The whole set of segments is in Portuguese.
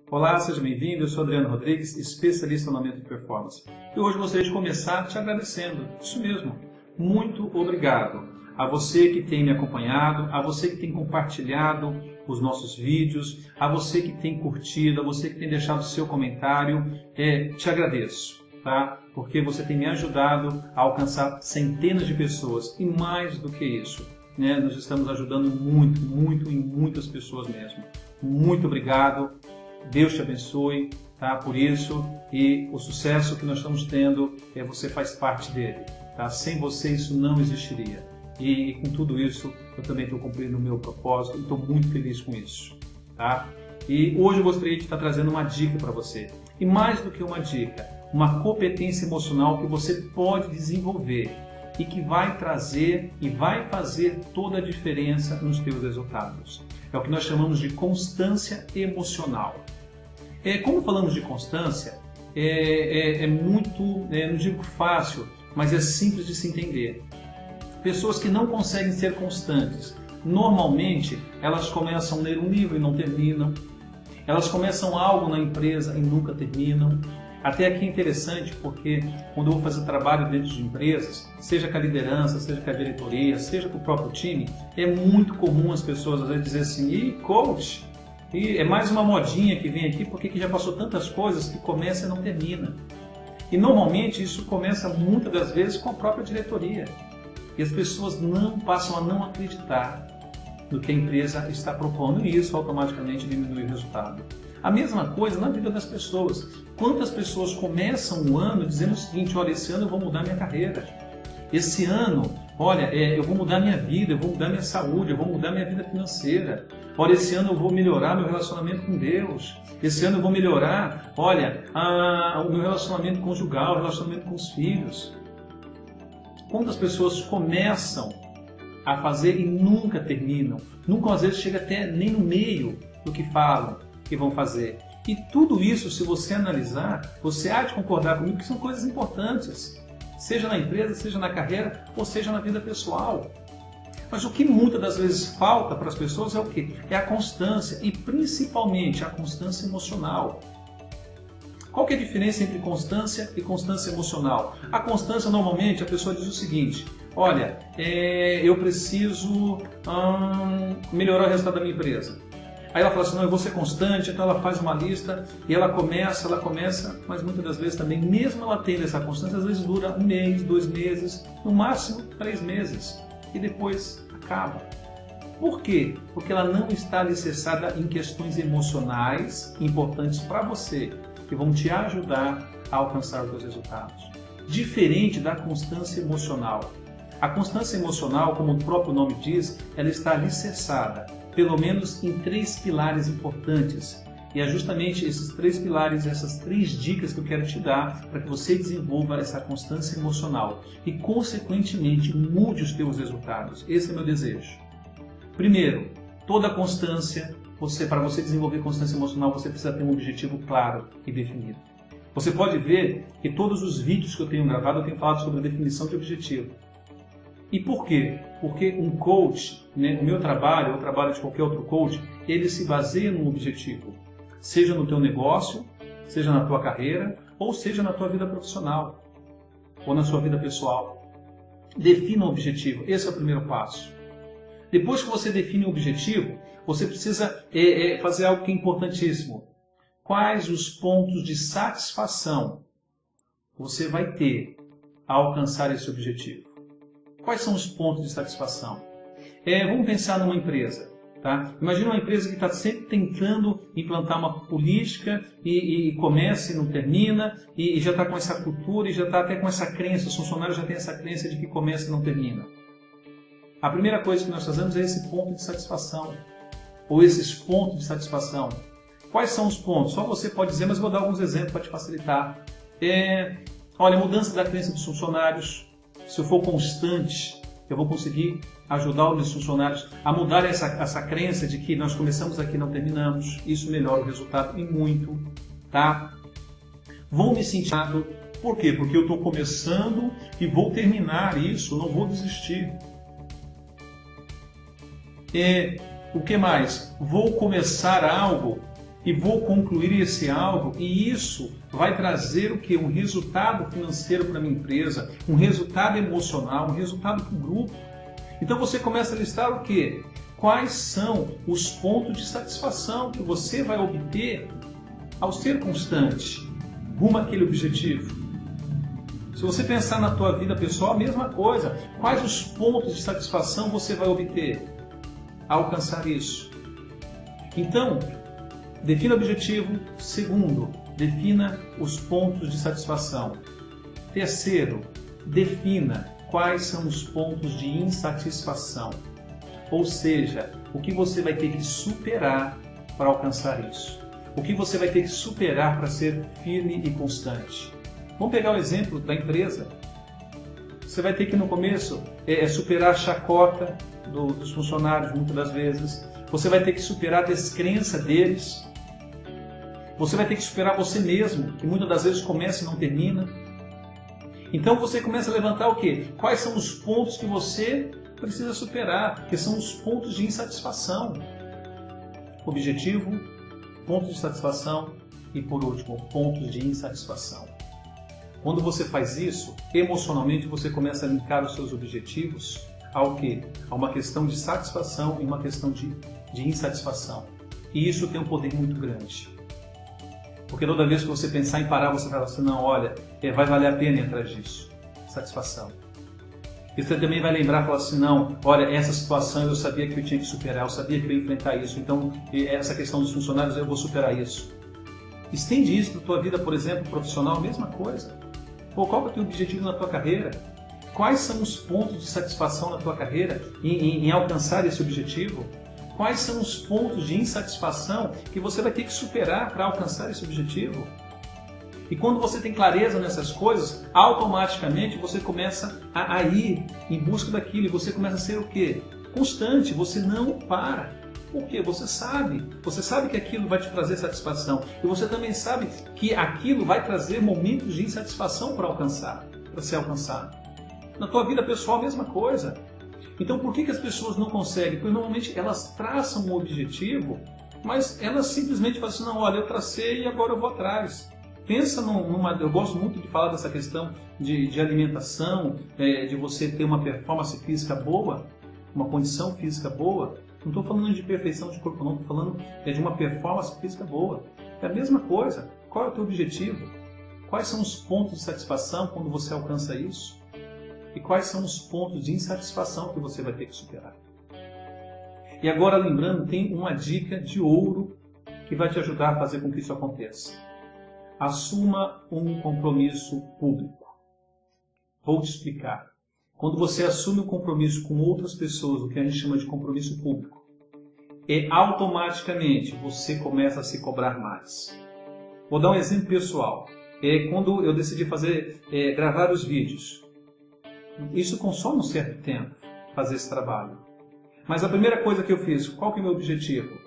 Olá, seja bem-vindo. Eu sou Adriano Rodrigues, especialista no aumento de performance. E hoje gostaria de começar te agradecendo. Isso mesmo. Muito obrigado a você que tem me acompanhado, a você que tem compartilhado os nossos vídeos, a você que tem curtido, a você que tem deixado o seu comentário. Te agradeço, tá? Porque você tem me ajudado a alcançar centenas de pessoas. E mais do que isso, né? Nós estamos ajudando muito em muitas pessoas mesmo. Muito obrigado. Deus te abençoe, tá? Por isso, e o sucesso que nós estamos tendo, você faz parte dele, tá? Sem você isso não existiria. E com tudo isso, eu também estou cumprindo o meu propósito e estou muito feliz com isso, tá? E hoje eu gostaria de estar trazendo uma dica para você. E mais do que uma dica, uma competência emocional que você pode desenvolver e que vai trazer e vai fazer toda a diferença nos teus resultados. É o que nós chamamos de constância emocional. Como falamos de constância, é muito, não digo fácil, mas é simples de se entender. Pessoas que não conseguem ser constantes, normalmente elas começam a ler um livro e não terminam. Elas começam algo na empresa e nunca terminam. Até aqui é interessante porque quando eu vou fazer trabalho dentro de empresas, seja com a liderança, seja com a diretoria, seja com o próprio time, é muito comum as pessoas às vezes dizer assim, coach, e é mais uma modinha que vem aqui porque que já passou tantas coisas que começa e não termina. E normalmente isso começa muitas das vezes com a própria diretoria. E as pessoas não passam a não acreditar no que a empresa está propondo e isso automaticamente diminui o resultado. A mesma coisa na vida das pessoas. Quantas pessoas começam o ano dizendo o seguinte, olha, esse ano eu vou mudar minha carreira. Esse ano, olha, eu vou mudar minha vida, eu vou mudar minha saúde, eu vou mudar minha vida financeira. Olha, esse ano eu vou melhorar meu relacionamento com Deus. Esse ano eu vou melhorar, olha, o meu relacionamento conjugal, o relacionamento com os filhos. Quantas pessoas começam a fazer e nunca terminam? Nunca, às vezes, chega até nem no meio do que falam que vão fazer. E tudo isso, se você analisar, você há de concordar comigo que são coisas importantes. Seja na empresa, seja na carreira, ou seja na vida pessoal. Mas o que muitas das vezes falta para as pessoas é o quê? É a constância, e principalmente a constância emocional. Qual que é a diferença entre constância e constância emocional? A constância, normalmente, a pessoa diz o seguinte, olha, eu preciso melhorar o resultado da minha empresa. Aí ela fala assim, não, eu vou ser constante, então ela faz uma lista e ela começa, mas muitas das vezes também, mesmo ela tendo essa constância, às vezes dura 1 mês, 2 meses, no máximo 3 meses, e depois acaba. Por quê? Porque ela não está alicerçada em questões emocionais importantes para você, que vão te ajudar a alcançar os seus resultados. Diferente da constância emocional. A constância emocional, como o próprio nome diz, ela está alicerçada pelo menos em 3 pilares importantes. E é justamente esses 3 pilares, essas 3 dicas que eu quero te dar para que você desenvolva essa constância emocional e, consequentemente, mude os teus resultados. Esse é o meu desejo. Primeiro, toda constância, para você desenvolver constância emocional, você precisa ter um objetivo claro e definido. Você pode ver que todos os vídeos que eu tenho gravado, eu tenho falado sobre a definição de objetivo. E por quê? Porque um coach, o meu trabalho, o trabalho de qualquer outro coach, ele se baseia num objetivo. Seja no teu negócio, seja na tua carreira, ou seja na tua vida profissional, ou na sua vida pessoal. Defina um objetivo. Esse é o primeiro passo. Depois que você define um objetivo, você precisa fazer algo que é importantíssimo. Quais os pontos de satisfação você vai ter ao alcançar esse objetivo? Quais são os pontos de satisfação? Vamos pensar numa empresa. Tá? Imagina uma empresa que está sempre tentando implantar uma política e começa e não termina, e já está com essa cultura e já está até com essa crença, os funcionários já têm essa crença de que começa e não termina. A primeira coisa que nós fazemos é esse ponto de satisfação, ou esses pontos de satisfação. Quais são os pontos? Só você pode dizer, mas vou dar alguns exemplos para te facilitar. Olha, mudança da crença dos funcionários. Se eu for constante, eu vou conseguir ajudar os funcionários a mudar essa crença de que nós começamos aqui e não terminamos. Isso melhora o resultado e muito, tá? Vou me sentir... Por quê? Porque eu estou começando e vou terminar isso, não vou desistir. O que mais? Vou começar algo e vou concluir esse algo, e isso vai trazer o quê? Um resultado financeiro para a minha empresa, um resultado emocional, um resultado para o grupo. Então você começa a listar o quê? Quais são os pontos de satisfação que você vai obter ao ser constante rumo àquele objetivo. Se você pensar na tua vida pessoal, a mesma coisa. Quais os pontos de satisfação você vai obter ao alcançar isso? Então, defina o objetivo. Segundo, defina os pontos de satisfação. Terceiro, defina quais são os pontos de insatisfação. Ou seja, o que você vai ter que superar para alcançar isso. O que você vai ter que superar para ser firme e constante. Vamos pegar o exemplo da empresa. Você vai ter que no começo superar a chacota dos funcionários, muitas das vezes. Você vai ter que superar a descrença deles. Você vai ter que superar você mesmo, que muitas das vezes começa e não termina. Então você começa a levantar o quê? Quais são os pontos que você precisa superar, que são os pontos de insatisfação. Objetivo, pontos de satisfação e, por último, pontos de insatisfação. Quando você faz isso, emocionalmente você começa a linkar os seus objetivos ao quê? A uma questão de satisfação e uma questão de insatisfação. E isso tem um poder muito grande. Porque toda vez que você pensar em parar, você vai falar assim, não, olha, vai valer a pena ir atrás disso. Satisfação. E você também vai lembrar e falar assim, não, olha, essa situação eu sabia que eu tinha que superar, eu sabia que eu ia enfrentar isso, então essa questão dos funcionários eu vou superar isso. Estende isso para a tua vida, por exemplo, profissional, mesma coisa. Pô, qual é o teu objetivo na tua carreira? Quais são os pontos de satisfação na tua carreira em alcançar esse objetivo? Quais são os pontos de insatisfação que você vai ter que superar para alcançar esse objetivo? E quando você tem clareza nessas coisas, automaticamente você começa a ir em busca daquilo. E você começa a ser o quê? Constante, você não para. Por quê? Você sabe que aquilo vai te trazer satisfação. E você também sabe que aquilo vai trazer momentos de insatisfação para ser alcançado. Na tua vida pessoal, a mesma coisa. Então por que as pessoas não conseguem? Porque normalmente elas traçam um objetivo, mas elas simplesmente falam assim, não, olha, eu tracei e agora eu vou atrás. Pensa eu gosto muito de falar dessa questão de alimentação, de você ter uma performance física boa, uma condição física boa. Não estou falando de perfeição de corpo, não, estou falando de uma performance física boa. É a mesma coisa. Qual é o teu objetivo? Quais são os pontos de satisfação quando você alcança isso? E quais são os pontos de insatisfação que você vai ter que superar? E agora, lembrando, tem uma dica de ouro que vai te ajudar a fazer com que isso aconteça. Assuma um compromisso público. Vou te explicar. Quando você assume um compromisso com outras pessoas, o que a gente chama de compromisso público, automaticamente você começa a se cobrar mais. Vou dar um exemplo pessoal. Quando eu decidi gravar os vídeos, isso consome um certo tempo, fazer esse trabalho. Mas a primeira coisa que eu fiz, qual que é o meu objetivo?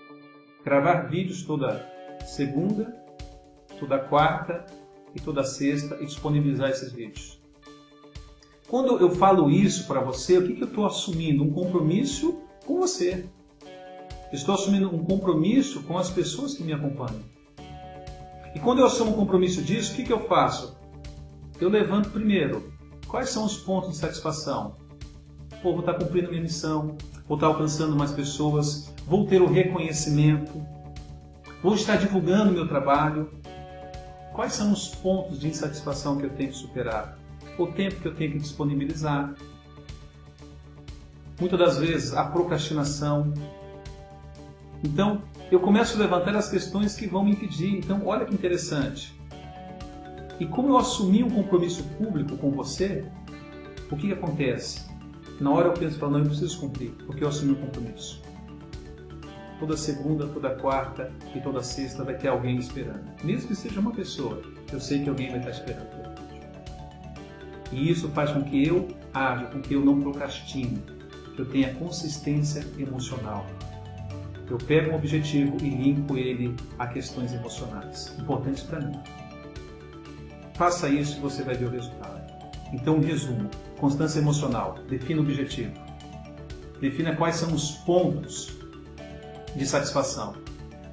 Gravar vídeos toda segunda, toda quarta e toda sexta e disponibilizar esses vídeos. Quando eu falo isso para você, o que eu estou assumindo? Um compromisso com você. Estou assumindo um compromisso com as pessoas que me acompanham. E quando eu assumo um compromisso disso, o que eu faço? Eu levanto primeiro. Quais são os pontos de satisfação? Pô, vou estar cumprindo a minha missão, vou estar alcançando mais pessoas, vou ter o reconhecimento, vou estar divulgando o meu trabalho. Quais são os pontos de insatisfação que eu tenho que superar? O tempo que eu tenho que disponibilizar. Muitas das vezes, a procrastinação. Então, eu começo a levantar as questões que vão me impedir. Então, olha que interessante. E como eu assumi um compromisso público com você, o que acontece? Na hora eu penso, não, eu preciso cumprir, porque eu assumi um compromisso. Toda segunda, toda quarta e toda sexta vai ter alguém esperando. Mesmo que seja uma pessoa, eu sei que alguém vai estar esperando pelo vídeo. E isso faz com que eu haja, com que eu não procrastine, que eu tenha consistência emocional. Eu pego um objetivo e linko ele a questões emocionais, importantes para mim. Faça isso e você vai ver o resultado. Então, um resumo. Constância emocional. Defina o objetivo. Defina quais são os pontos de satisfação.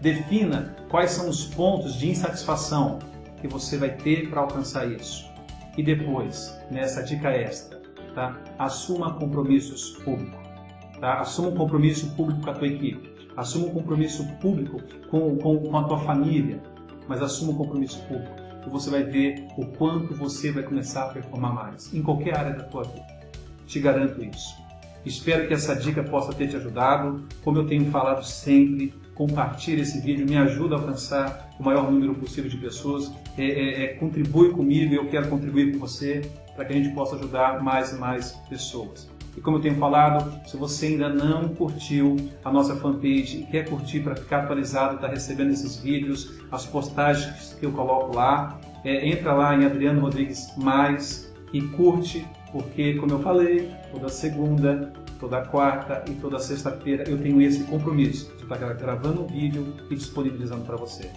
Defina quais são os pontos de insatisfação que você vai ter para alcançar isso. E depois, nessa dica extra, tá? Assuma compromissos públicos. Tá? Assuma um compromisso público com a tua equipe. Assuma um compromisso público com a tua família. Mas assuma um compromisso público. E você vai ver o quanto você vai começar a performar mais em qualquer área da tua vida. Te garanto isso. Espero que essa dica possa ter te ajudado. Como eu tenho falado sempre, compartilhe esse vídeo, me ajuda a alcançar o maior número possível de pessoas. Contribui comigo, eu quero contribuir com você para que a gente possa ajudar mais e mais pessoas. E como eu tenho falado, se você ainda não curtiu a nossa fanpage e quer curtir para ficar atualizado, estar recebendo esses vídeos, as postagens que eu coloco lá, entra lá em Adriano Rodrigues Mais e curte, porque, como eu falei, toda segunda, toda quarta e toda sexta-feira eu tenho esse compromisso de estar gravando um vídeo e disponibilizando para você.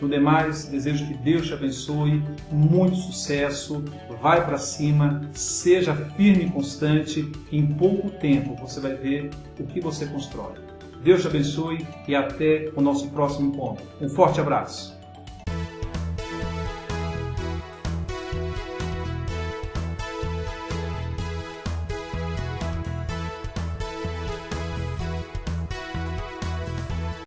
No demais, desejo que Deus te abençoe, muito sucesso, vai para cima, seja firme e constante, e em pouco tempo você vai ver o que você constrói. Deus te abençoe e até o nosso próximo encontro. Um forte abraço!